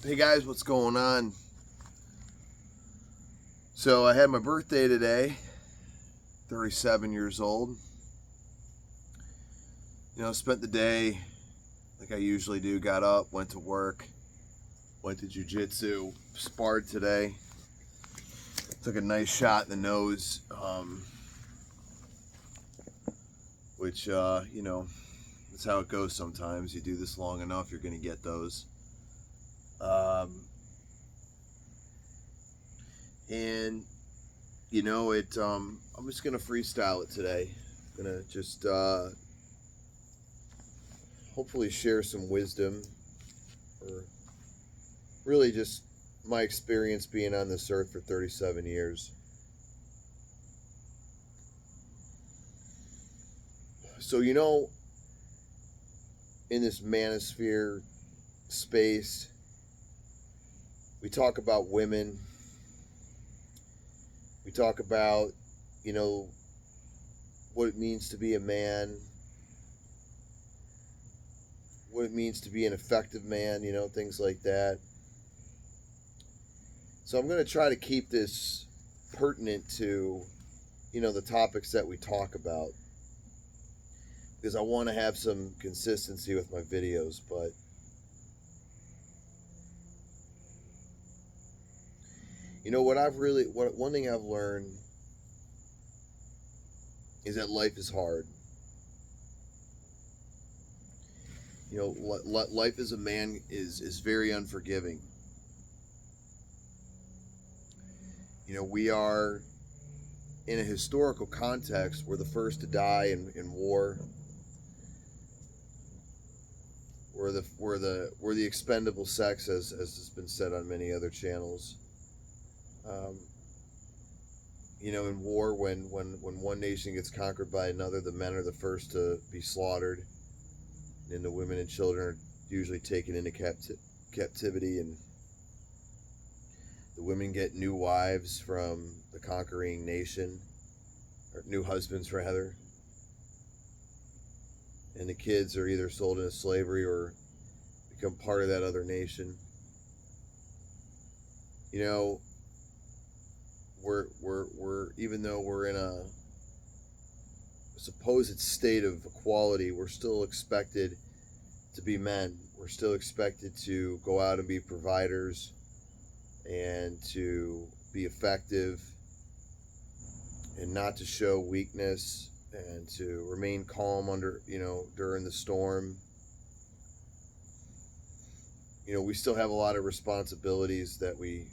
Hey guys, what's going on? So I had my birthday today, 37 years old. Spent the day like I usually do. Got up, went to work, went to jiu-jitsu, sparred today. Took a nice shot in the nose, which, that's how it goes sometimes. You do this long enough, you're going to get those. And I'm just gonna freestyle it today. I'm gonna just hopefully share some wisdom, or really just my experience being on this earth for 37 years. So in this manosphere space, we talk about women. We talk about what it means to be a man, what it means to be an effective man, things like that. So I'm going to try to keep this pertinent to, the topics that we talk about, because I want to have some consistency with my videos. But one thing I've learned is that life is hard. Life as a man is very unforgiving. We are in a historical context. We're the first to die in war. We're the expendable sex, as has been said on many other channels. In war, when one nation gets conquered by another, the men are the first to be slaughtered, and the women and children are usually taken into captivity, and the women get new wives from the conquering nation, or new husbands rather, and the kids are either sold into slavery or become part of that other nation. We're even though we're in a supposed state of equality, we're still expected to be men. We're still expected to go out and be providers, and to be effective, and not to show weakness, and to remain calm during the storm. We still have a lot of responsibilities that we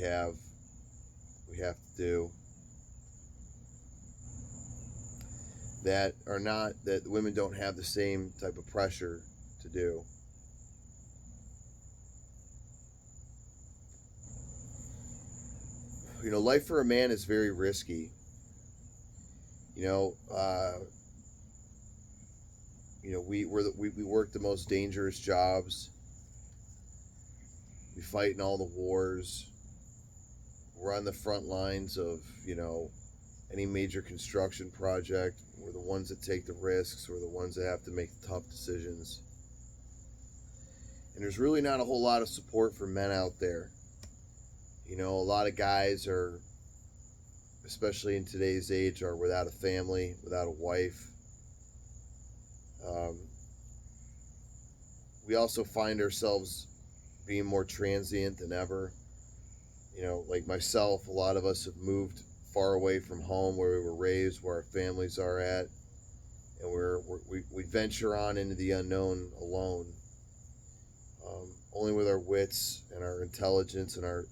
have to do, that women don't have the same type of pressure to do. Life for a man is very risky. We work the most dangerous jobs. We fight in all the wars. We're on the front lines of any major construction project. We're the ones that take the risks. We're the ones that have to make the tough decisions. And there's really not a whole lot of support for men out there. A lot of guys are, especially in today's age, are without a family, without a wife. We also find ourselves being more transient than ever. Like myself, a lot of us have moved far away from home, where we were raised, where our families are at, and we venture on into the unknown alone, only with our wits and our intelligence and our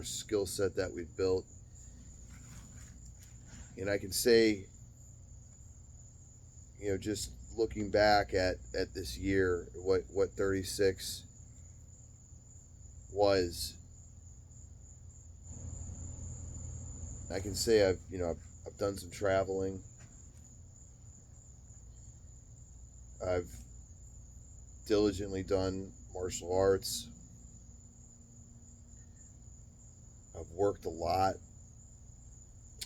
skill set that we've built. And I can say, just looking back at this year, what 36 was, I can say I've done some traveling. I've diligently done martial arts. I've worked a lot.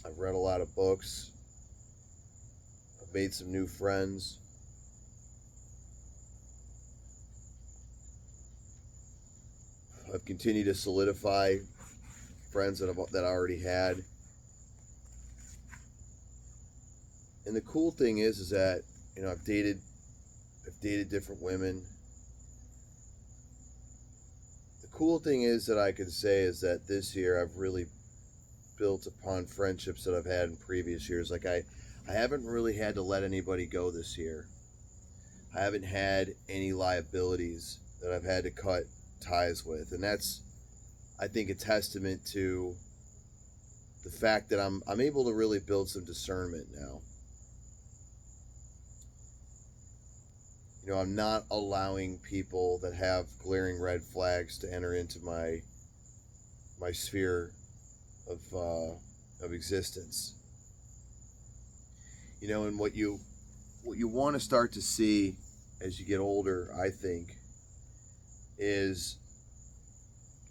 I've read a lot of books. I've made some new friends. I've continued to solidify friends that I already had. And the cool thing is that, you know, I've dated different women. The cool thing is that I can say is that this year I've really built upon friendships that I've had in previous years. Like I haven't really had to let anybody go this year. I haven't had any liabilities that I've had to cut ties with, and that's, I think, a testament to the fact that I'm able to really build some discernment now. You know, I'm not allowing people that have glaring red flags to enter into my sphere of existence. You know, and what you want to start to see as you get older, I think, is,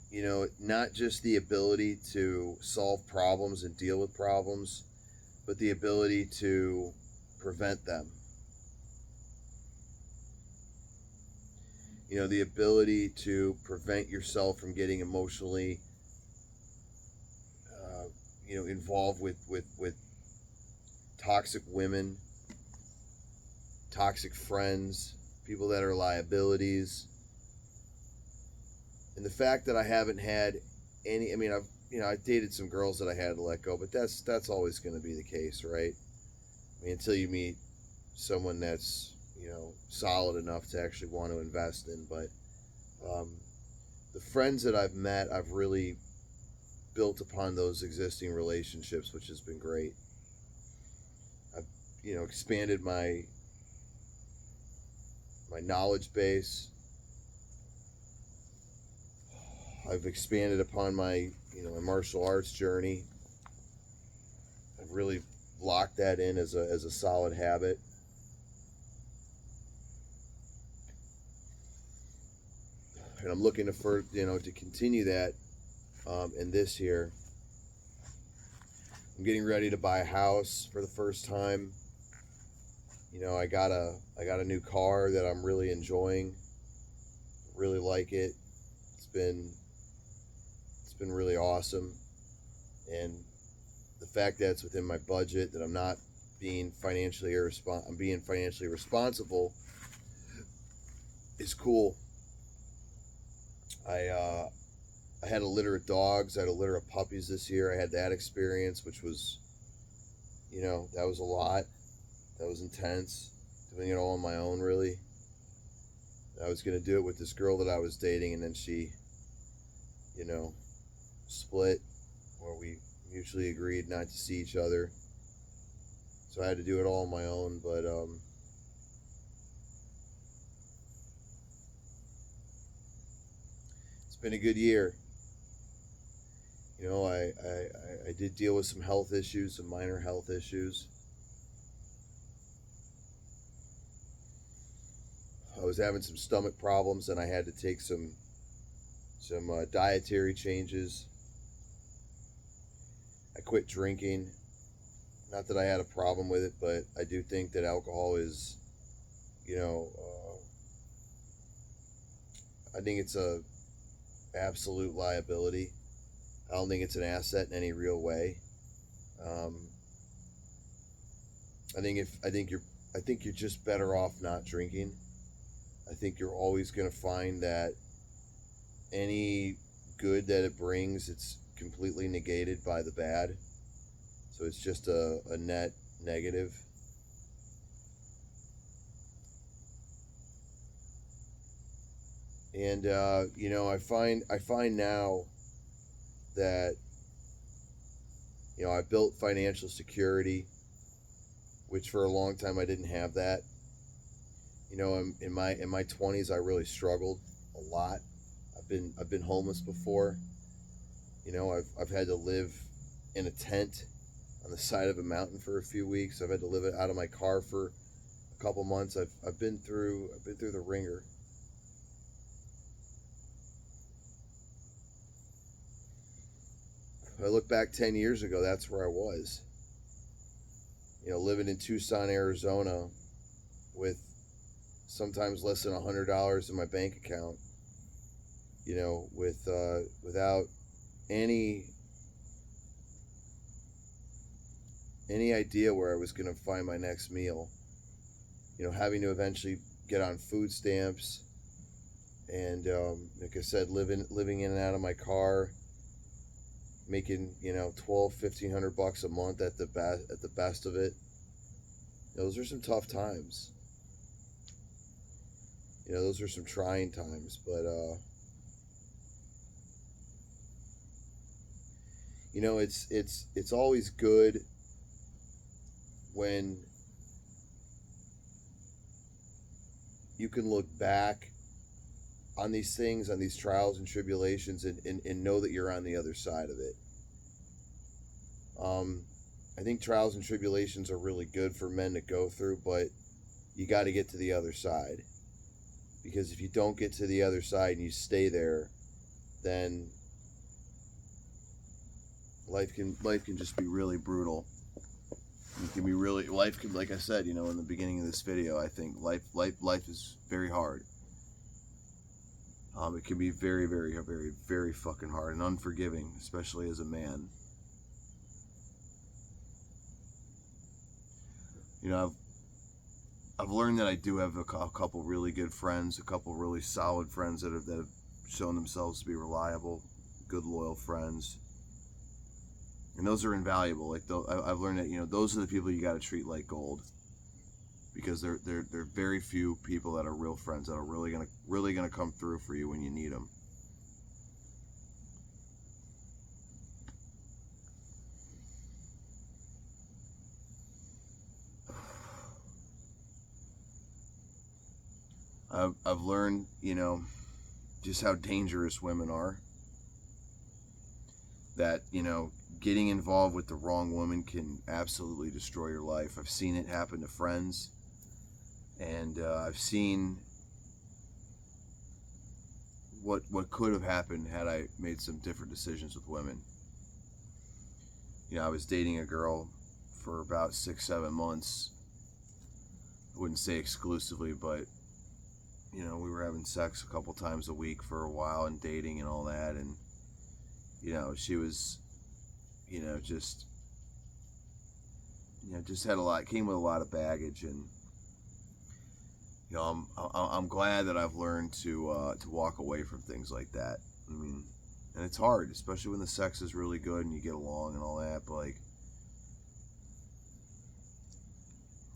you know, not just the ability to solve problems and deal with problems, but the ability to prevent them. You know, the ability to prevent yourself from getting emotionally, involved with toxic women, toxic friends, people that are liabilities. And the fact that I haven't had any, I mean, I've dated some girls that I had to let go, but that's always going to be the case, right? I mean, until you meet someone that's, you know, solid enough to actually want to invest in. But the friends that I've met, I've really built upon those existing relationships, which has been great. I've, you know, expanded my knowledge base. I've expanded upon my, you know, my martial arts journey. I've really locked that in as a solid habit. And I'm looking to continue that in this year. I'm getting ready to buy a house for the first time. You know, I got a new car that I'm really enjoying. Really like it. It's been really awesome. And the fact that it's within my budget, that I'm not being financially responsible is cool. I had a litter of dogs. I had a litter of puppies this year. I had that experience, which was, you know, that was a lot. That was intense. Doing it all on my own, really. I was going to do it with this girl that I was dating, and then she, you know, split, or we mutually agreed not to see each other. So I had to do it all on my own, but it's been a good year. You know, I did deal with some health issues, some minor health issues. I was having some stomach problems, and I had to take some dietary changes. I quit drinking. Not that I had a problem with it, but I do think that alcohol is, you know, I think it's a absolute liability. I don't think it's an asset in any real way. I think you're just better off not drinking. I think you're always going to find that any good that it brings, it's completely negated by the bad. So it's just a net negative. And you know, I find now that, you know, I built financial security, which for a long time I didn't have that. You know, in my 20s I really struggled a lot. I've been homeless before. You know, I've had to live in a tent on the side of a mountain for a few weeks. I've had to live out of my car for a couple months. I've been through the ringer. If I look back 10 years ago, that's where I was. You know, living in Tucson, Arizona, with sometimes less than $100 in my bank account. you know, with without any idea where I was going to find my next meal. You know, having to eventually get on food stamps, and like I said, living in and out of my car, making, you know, 1,200 to 1,500 bucks a month at the best of it. Those are some tough times. You know, those are some trying times, but you know, it's always good when you can look back on these things, on these trials and tribulations, and know that you're on the other side of it. I think trials and tribulations are really good for men to go through, but you got to get to the other side. Because if you don't get to the other side and you stay there, then life can just be really brutal. It can be really, life can, like I said, you know, in the beginning of this video, I think life is very hard. It can be very, very, very, very fucking hard and unforgiving, especially as a man. You know, I've learned that I do have a couple really good friends, a couple really solid friends that have shown themselves to be reliable, good, loyal friends. And those are invaluable. Like, I've learned that, you know, those are the people you got to treat like gold, because they're very few people that are real friends that are really gonna come through for you when you need them. I've learned, you know, just how dangerous women are. That, you know, getting involved with the wrong woman can absolutely destroy your life. I've seen it happen to friends, and I've seen what could have happened had I made some different decisions with women. You know, I was dating a girl for about 6-7 months. I wouldn't say exclusively, but you know, we were having sex a couple times a week for a while and dating and all that, and you know, she was, you know, just had came with a lot of baggage, and you know, I'm glad that I've learned to walk away from things like that. I mean, and it's hard, especially when the sex is really good and you get along and all that, but like,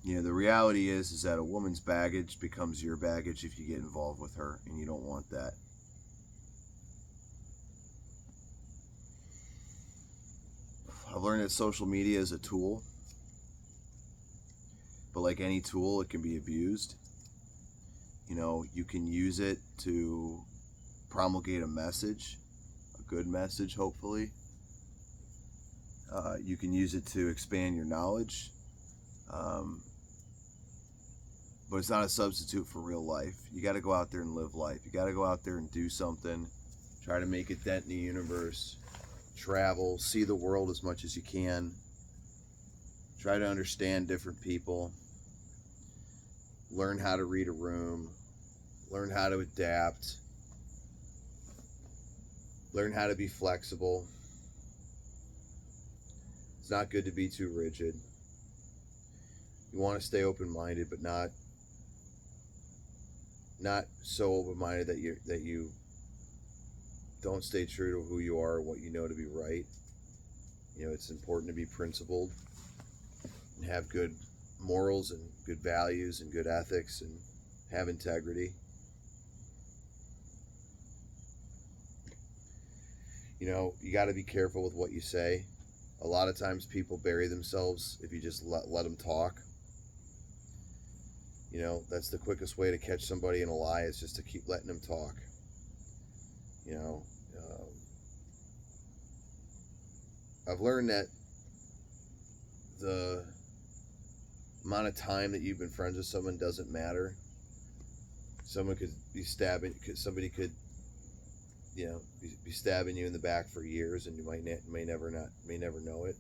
you know, the reality is that a woman's baggage becomes your baggage if you get involved with her, and you don't want that. I've learned that social media is a tool, but like any tool, it can be abused. You know, you can use it to promulgate a message, a good message, hopefully. You can use it to expand your knowledge. But it's not a substitute for real life. You got to go out there and live life. You got to go out there and do something. Try to make a dent in the universe. Travel. See the world as much as you can. Try to understand different people. Learn how to read a room. Learn how to adapt. Learn how to be flexible. It's not good to be too rigid. You want to stay open-minded, but not so open-minded that you don't stay true to who you are and what you know to be right. You know, it's important to be principled and have good morals and good values and good ethics and have integrity. You know, you got to be careful with what you say. A lot of times people bury themselves if you just let them talk. You know, that's the quickest way to catch somebody in a lie, is just to keep letting them talk. You know, I've learned that the amount of time that you've been friends with someone doesn't matter. Somebody could, you know, be stabbing you in the back for years, and you may never know it.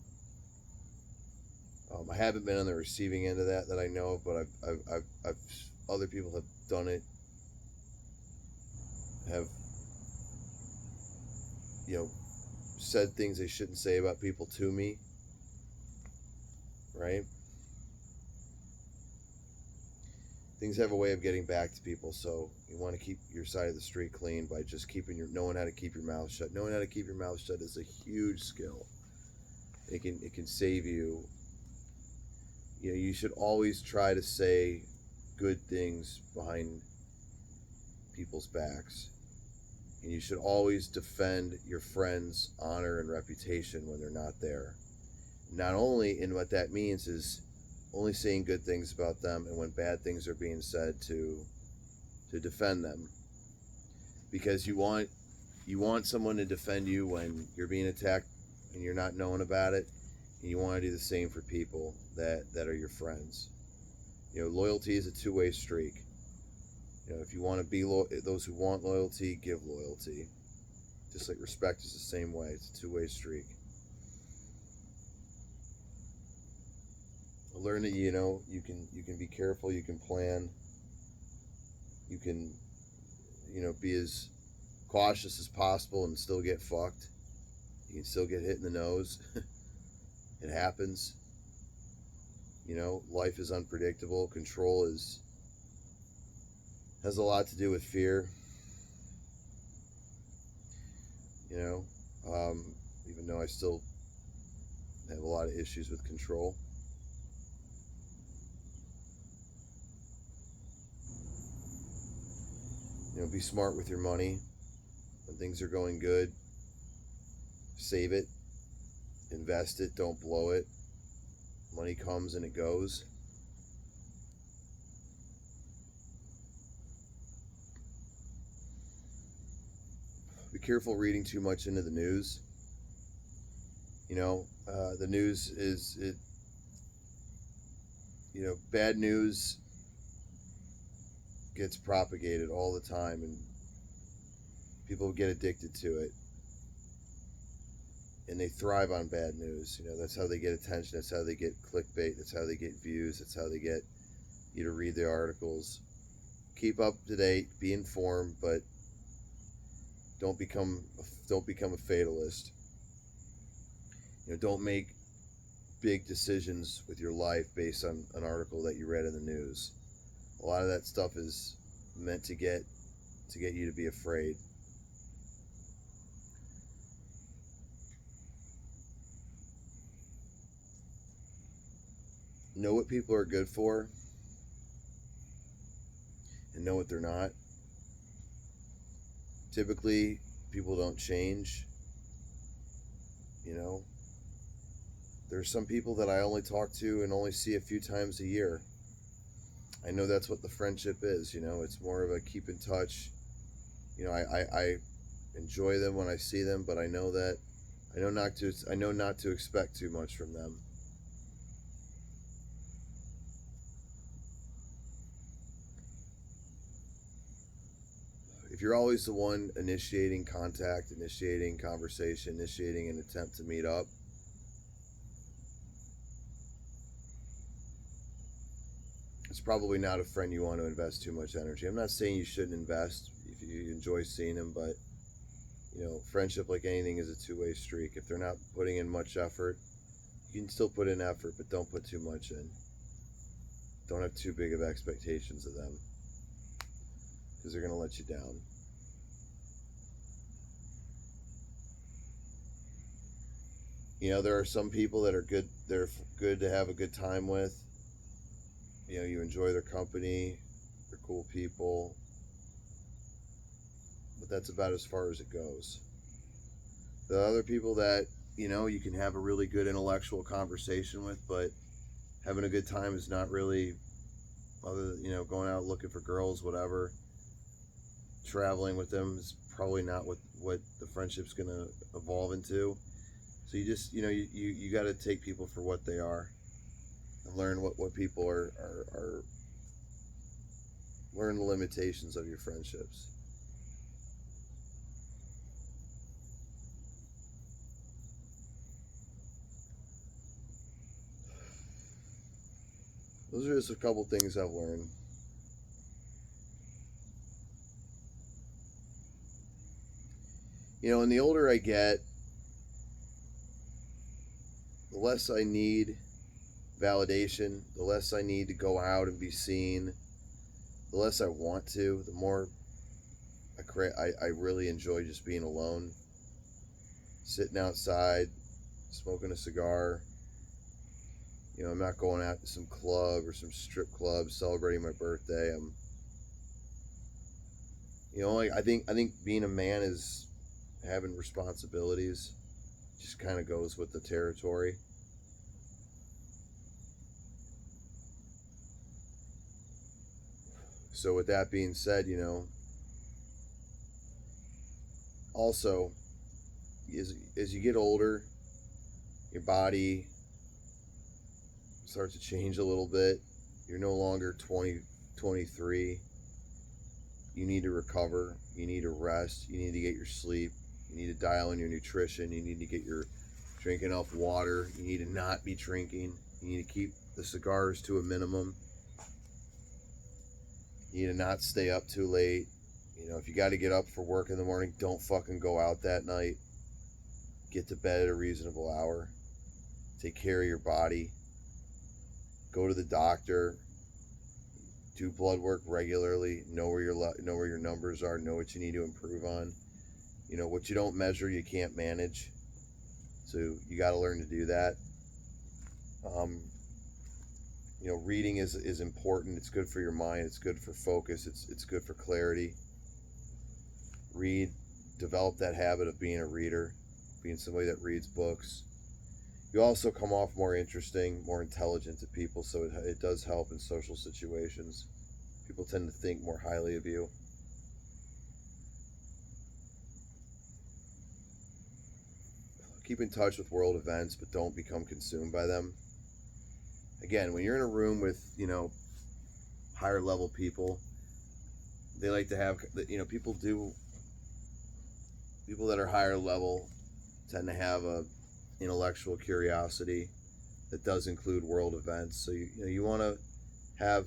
I haven't been on the receiving end of that I know of, but I've other people have done it, have said things they shouldn't say about people to me, right? Things have a way of getting back to people, so you want to keep your side of the street clean by just knowing how to keep your mouth shut. Knowing how to keep your mouth shut is a huge skill. It can save you. You know, you should always try to say good things behind people's backs. And you should always defend your friends' honor and reputation when they're not there. Not only in what that means is only saying good things about them, and when bad things are being said to defend them. Because you want someone to defend you when you're being attacked and you're not knowing about it. And you want to do the same for people that are your friends. You know, loyalty is a two-way streak. You know, if you want to be those who want loyalty, give loyalty. Just like respect is the same way. It's a two-way streak. Learn that you can be careful. You can plan. You can be as cautious as possible and still get fucked. You can still get hit in the nose. It happens. You know, life is unpredictable. Control has a lot to do with fear. You know, even though I still have a lot of issues with control. You know, be smart with your money. When things are going good, save it, invest it, don't blow it. Money comes and it goes. Be careful reading too much into the news. You know, the news bad news gets propagated all the time, and people get addicted to it, and they thrive on bad news. You know, that's how they get attention. That's how they get clickbait. That's how they get views. That's how they get you to read the articles. Keep up to date. Be informed, but don't become a fatalist. You know, don't make big decisions with your life based on an article that you read in the news. A lot of that stuff is meant to get you to be afraid. Know what people are good for and know what they're not. Typically, people don't change. You know, there's some people that I only talk to and only see a few times a year. I know that's what the friendship is. You know, it's more of a keep in touch. You know, I enjoy them when I see them, but I know not to expect too much from them. If you're always the one initiating contact, initiating conversation, initiating an attempt to meet up, it's probably not a friend you want to invest too much energy. I'm not saying you shouldn't invest if you enjoy seeing them, but you know, friendship, like anything, is a two-way streak. If they're not putting in much effort, you can still put in effort, but don't put too much in. Don't have too big of expectations of them, because they're going to let you down. You know, there are some people that are good. They're good to have a good time with. You know, you enjoy their company. They're cool people. But that's about as far as it goes. The other people that, you know, you can have a really good intellectual conversation with, but having a good time is not really, other than, you know, going out looking for girls, whatever. Traveling with them is probably not what the friendship's going to evolve into. So you just, you know, you got to take people for what they are and learn what people are learn the limitations of your friendships. Those are just a couple things I've learned. You know, and the older I get, less I need validation, the less I need to go out and be seen, the less I want to, the more I really enjoy just being alone, sitting outside, smoking a cigar. I'm not going out to some club or some strip club celebrating my birthday. I think being a man is having responsibilities. Just kind of goes with the territory. So with that being said, also as you get older, your body starts to change a little bit. You're no longer 20, 23. You need to recover. You need to rest. You need to get your sleep. You need to dial in your nutrition. You need to get your drinking enough water. You need to not be drinking. You need to keep the cigars to a minimum. You need to not stay up too late. If you got to get up for work in the morning, don't fucking go out that night. Get to bed at a reasonable hour. Take care of your body. Go to the doctor. Do blood work regularly. Know where your numbers are. Know what you need to improve on. What you don't measure, you can't manage. So you got to learn to do that. Reading is important. It's good for your mind. It's good for focus. It's good for clarity. Read. Develop that habit of being a reader, being somebody that reads books. You also come off more interesting, more intelligent to people, so it does help in social situations. People tend to think more highly of you. Keep in touch with world events, but don't become consumed by them. Again, when you're in a room with, higher level people, they like to have, people that are higher level tend to have a intellectual curiosity that does include world events. So you want to have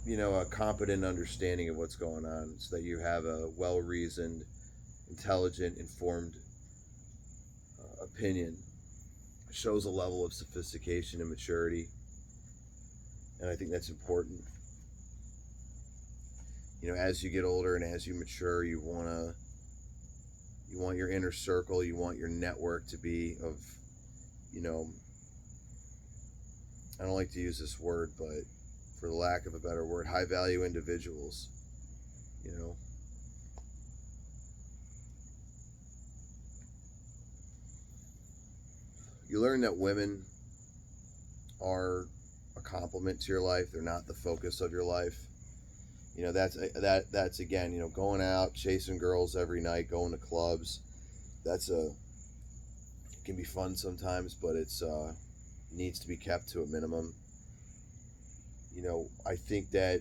a competent understanding of what's going on, so that you have a well-reasoned, intelligent, informed opinion. It shows a level of sophistication and maturity, and I think that's important. As you get older and as you mature, you want your inner circle, you want your network to be of, I don't like to use this word, but for the lack of a better word, high value individuals. You learn that women are a complement to your life. They're not the focus of your life. That's again, going out, chasing girls every night, going to clubs. It can be fun sometimes, but it's needs to be kept to a minimum. I think that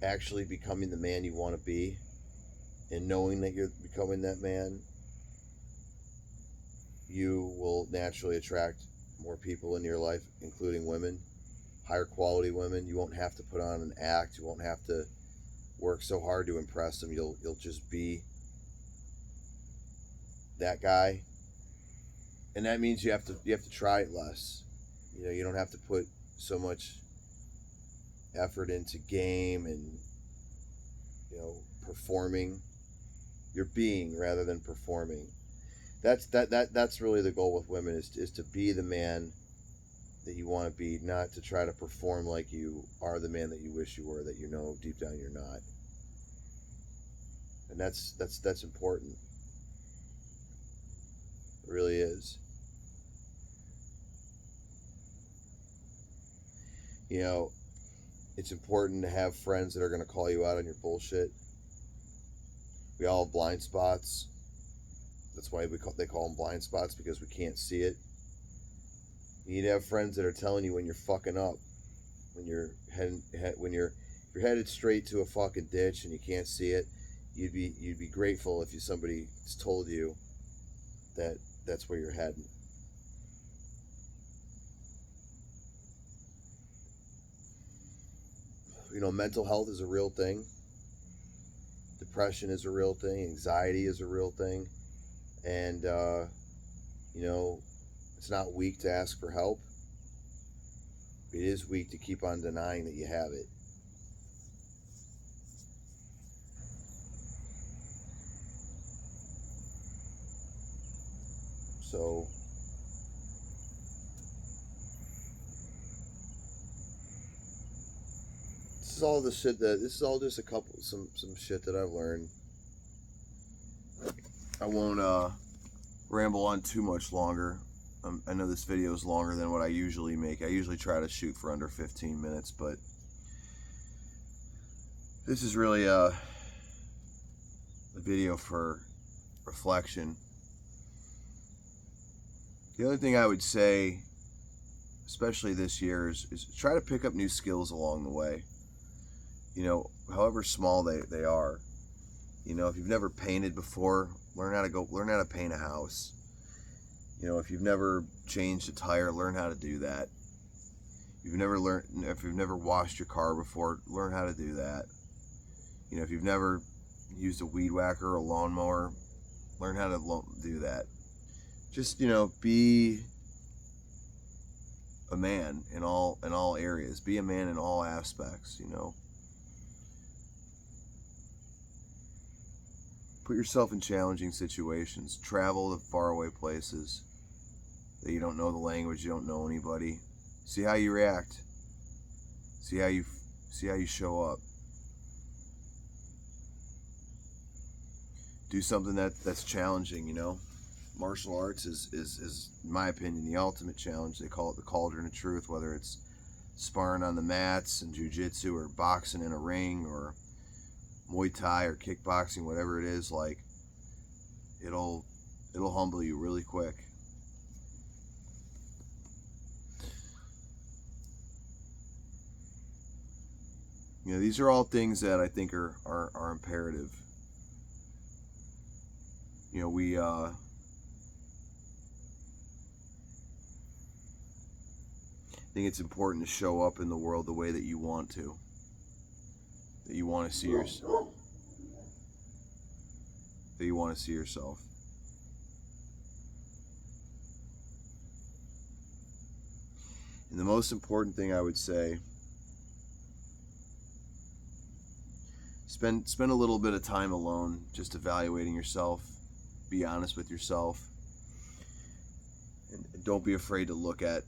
actually becoming the man you want to be, and knowing that you're becoming that man, you will naturally attract more people in your life, including women, higher quality women. You won't have to put on an act. You won't have to work so hard to impress them. You'll just be that guy, and that means you have to try it less. You don't have to put so much effort into game and performing. You're being rather than performing. That's really the goal with women, is to be the man that you want to be, not to try to perform like you are the man that you wish you were, that deep down you're not. And that's important. It really is. It's important to have friends that are going to call you out on your bullshit. We all have blind spots. That's why they call them blind spots, because we can't see it. You need to have friends that are telling you when you're fucking up, when you're if you're headed straight to a fucking ditch and you can't see it. You'd be grateful if somebody told you that that's where you're heading. Mental health is a real thing. Depression is a real thing. Anxiety is a real thing. And You know, it's not weak to ask for help. It is weak to keep on denying that you have it. So this is all just some shit that I've learned. I won't ramble on too much longer. I know this video is longer than what I usually make. I usually try to shoot for under 15 minutes, but this is really a video for reflection. The other thing I would say, especially this year, is try to pick up new skills along the way. You know, however small they are. You know, if you've never painted before, learn how to paint a house. You know, if you've never changed a tire, learn how to do that. If you've never washed your car before, learn how to do that. You know, if you've never used a weed whacker or a lawnmower, learn how to do that. Just, you know, be a man in all areas. Be a man in all aspects, you know. Put yourself in challenging situations. Travel to faraway places that you don't know the language, you don't know anybody. See how you react. See how you show up. Do something that's challenging, you know. Martial arts is, in my opinion, the ultimate challenge. They call it the cauldron of truth, whether it's sparring on the mats and jiu-jitsu or boxing in a ring or Muay Thai or kickboxing, whatever it is, like it'll humble you really quick. You know, these are all things that I think are imperative. You know, I think it's important to show up in the world the way that you want to. That you want to see yourself. That you want to see yourself. And the most important thing I would say, spend a little bit of time alone just evaluating yourself. Be honest with yourself. And don't be afraid to look at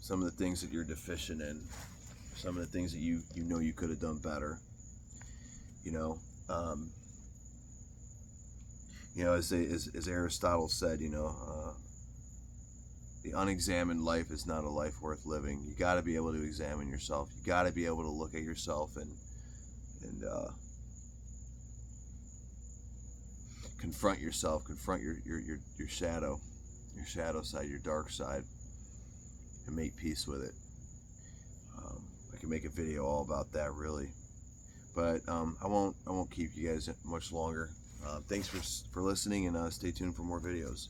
some of the things that you're deficient in. Some of the things that you know you could have done better. You know, as Aristotle said, you know, the unexamined life is not a life worth living. You got to be able to examine yourself. You got to be able to look at yourself and confront yourself, confront your shadow, your shadow side, your dark side, and make peace with it. I can make a video all about that, really, but I won't keep you guys much longer. Thanks for listening, and stay tuned for more videos.